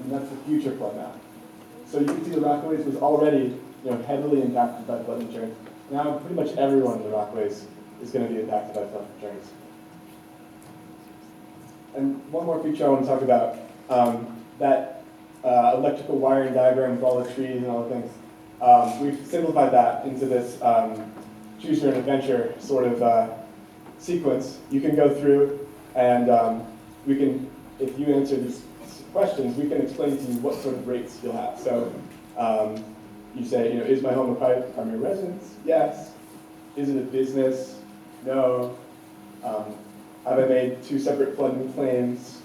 and that's the future flood map. So you can see the Rockaways was already heavily impacted by flood insurance. Now pretty much everyone in the Rockaways is going to be impacted by flood insurance. And one more feature I want to talk about, that electrical wiring diagram with all the trees and all the things. We've simplified that into this choose your own adventure sort of sequence. You can go through and we can, if you answer these questions, we can explain to you what sort of rates you'll have. So you say, is my home a primary residence? Yes. Is it a business? No. Have I made 2 separate flooding claims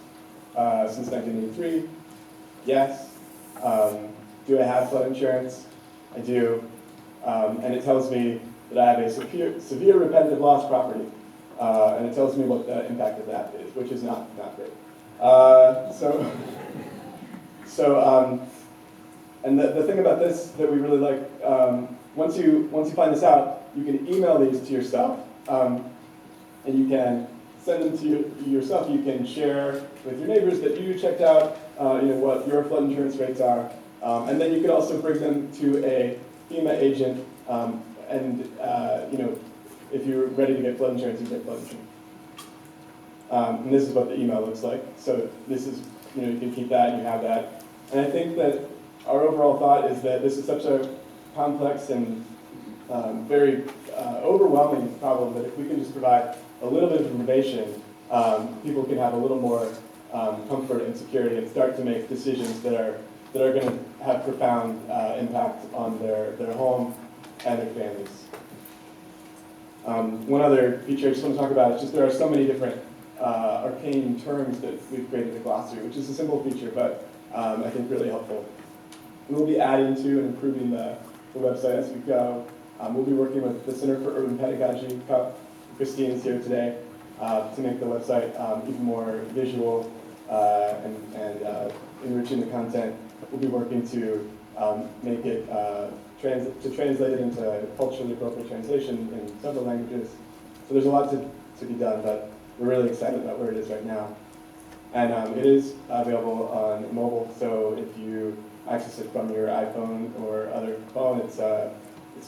since 1983? Yes. Do I have flood insurance? I do. And it tells me that I have a severe repetitive loss property. And it tells me what the impact of that is, which is not great. And the thing about this that we really like, once you find this out, you can email these to yourself, and you can send them to yourself. You can share with your neighbors that you checked out, what your flood insurance rates are, and then you can also bring them to a FEMA agent, if you're ready to get flood insurance, you get flood insurance. And this is what the email looks like. So this is, you can keep that and you have that. And I think that our overall thought is that this is such a complex and very overwhelming problem that if we can just provide a little bit of information, people can have a little more comfort and security and start to make decisions that are going to have profound impact on their home and their families. One other feature I just want to talk about is just there are so many different arcane terms that we've created a glossary, which is a simple feature, but I think really helpful. And we'll be adding to and improving the website as we go. We'll be working with the Center for Urban Pedagogy. Christine is here today to make the website even more visual and enriching the content. We'll be working to make it translate it into culturally appropriate translation in several languages. So there's a lot to be done, but we're really excited about where it is right now. And it is available on mobile, so if you access it from your iPhone or other phone, it's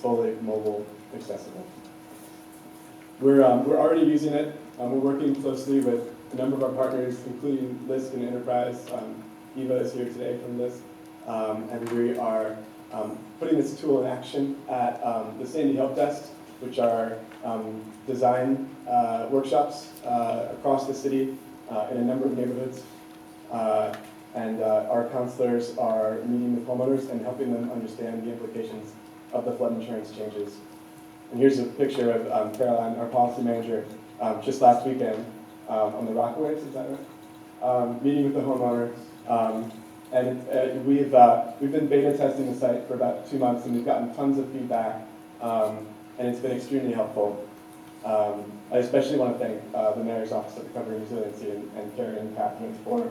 fully mobile accessible. We're already using it. We're working closely with a number of our partners, including LISC and Enterprise. Eva is here today from LISC. And we are putting this tool in action at the Sandy Help Desk, which are design workshops across the city in a number of neighborhoods. And our counselors are meeting with homeowners and helping them understand the implications of the flood insurance changes. And here's a picture of Caroline, our policy manager, just last weekend on the Rockaways, is that right? Meeting with the homeowner. And we've been beta testing the site for about 2 months, and we've gotten tons of feedback, and it's been extremely helpful. I especially want to thank the Mayor's Office of Recovery and Resiliency and Karen and Catherine for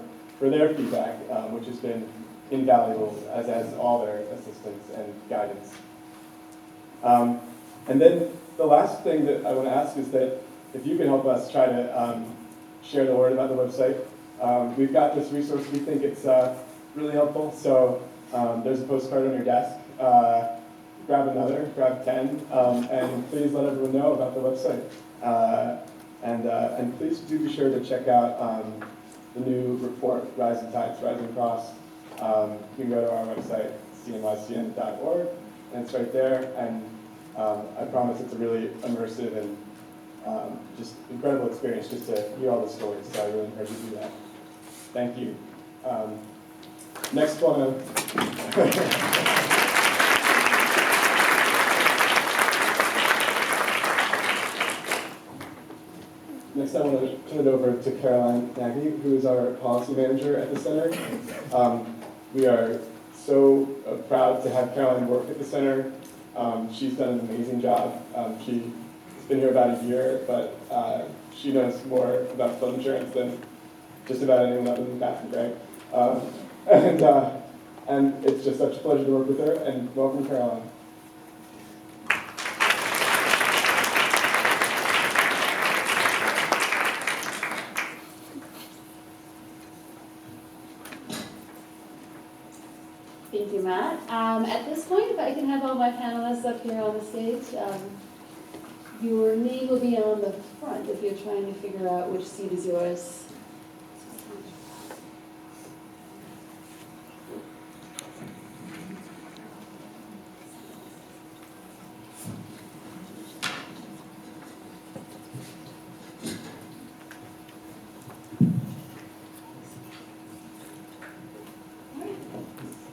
their feedback, which has been invaluable, as has all their assistance and guidance. And then the last thing that I want to ask is that if you can help us try to share the word about the website. We've got this resource. We think it's really helpful. So there's a postcard on your desk. Grab another, grab 10, and please let everyone know about the website. And please do be sure to check out the new report, Rising Tides, Rising Across. You can go to our website, cnycn.org, and it's right there. And I promise it's a really immersive and just incredible experience just to hear all the stories. So I really encourage you to do that. Thank you. Next one. Next, I want to turn it over to Caroline Nagy, who is our policy manager at the center. We are so proud to have Caroline work at the center. She's done an amazing job. She's been here about a year, but she knows more about flood insurance than just about anyone other than Catherine Gray. And it's just such a pleasure to work with her, and welcome, Caroline. Thank you, Matt. At this point, if I can have all my panelists up here on the stage, your name will be on the front if you're trying to figure out which seat is yours.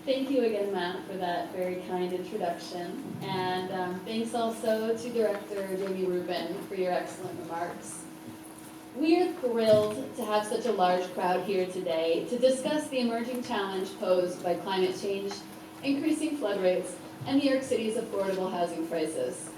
Thank you again, Matt, for that very kind introduction. And thanks also to Director Jamie Rubin for your excellent remarks. We are thrilled to have such a large crowd here today to discuss the emerging challenge posed by climate change, increasing flood rates, and New York City's affordable housing crisis.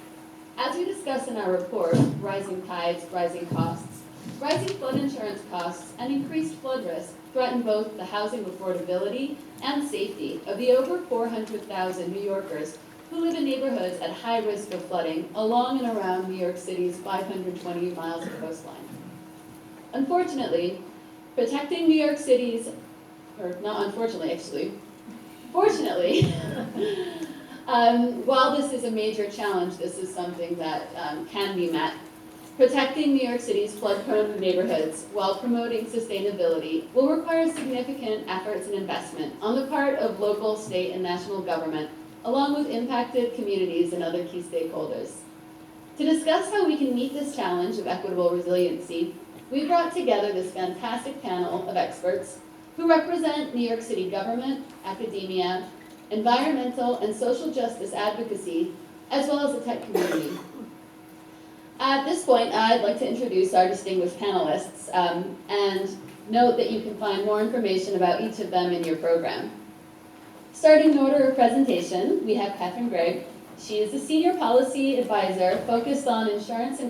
As we discuss in our report, rising tides, rising costs, rising flood insurance costs, and increased flood risk threaten both the housing affordability and safety of the over 400,000 New Yorkers who live in neighborhoods at high risk of flooding along and around New York City's 520 miles of coastline. Unfortunately, protecting New York City's, or not unfortunately actually, fortunately, while this is a major challenge, this is something that can be met. Protecting New York City's flood-prone neighborhoods while promoting sustainability will require significant efforts and investment on the part of local, state, and national government, along with impacted communities and other key stakeholders. To discuss how we can meet this challenge of equitable resiliency, we brought together this fantastic panel of experts who represent New York City government, academia, environmental and social justice advocacy, as well as the tech community. At this point, I'd like to introduce our distinguished panelists and note that you can find more information about each of them in your program. Starting in order of presentation, we have Catherine Gregg. She is a senior policy advisor focused on insurance and